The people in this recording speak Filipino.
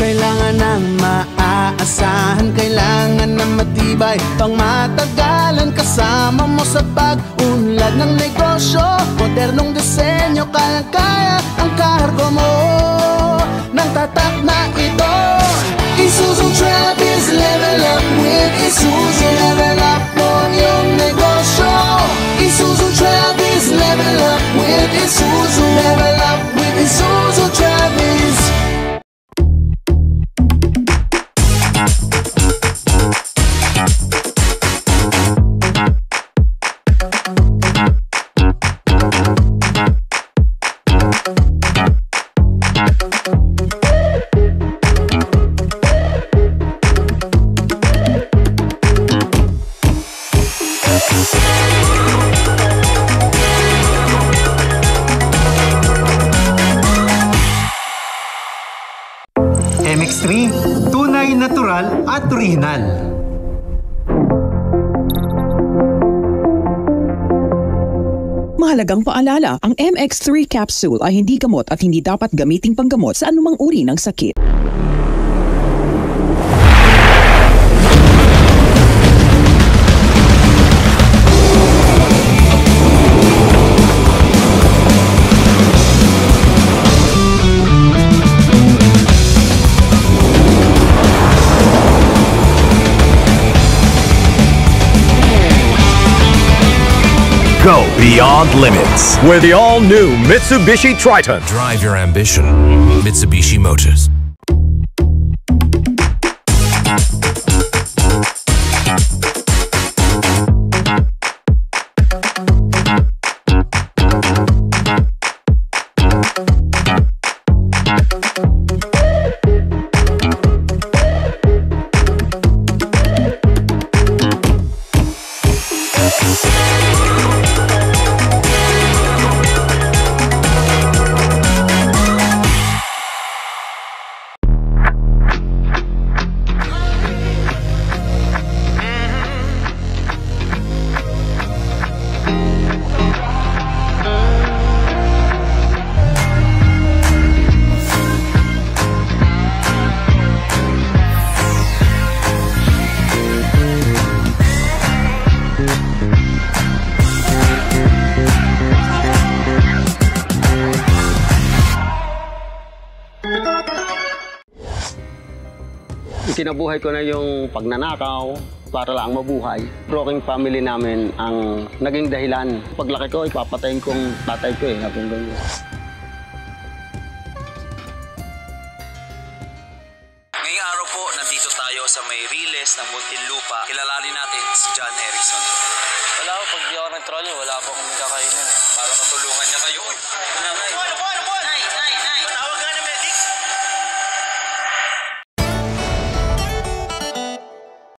Kailangan ng maaasahan, kailangan ng matibay, pang matagalan kasama mo sa pag-unlad ng negosyo. Modernong disenyo, kayang-kaya ang kargo mo ng tatak na ito. Isuzu Travis, level up with Isuzu. Level up mo yung negosyo. Isuzu Travis, level up with Isuzu. Level up with Isuzu Travis. MX-3, tunay, natural at original. Mahalagang paalala, ang MX-3 capsule ay hindi gamot at hindi dapat gamiting panggamot sa anumang uri ng sakit. Go beyond limits with the all-new Mitsubishi Triton. Drive your ambition. Mitsubishi Motors. Kinabuhay ko na yung pagnanakaw para lang mabuhay. Broken family namin ang naging dahilan. Paglaki ko, ipapatayin kong tatay ko hanggang ganyan. Ngayong araw po, nandito tayo sa may Riles ng Muntinlupa. Kilalanin natin si John Erickson. Wala ko, pag di ako nag-trolley, wala po akong kakainin. Para matulungan niya kayo. Wala nga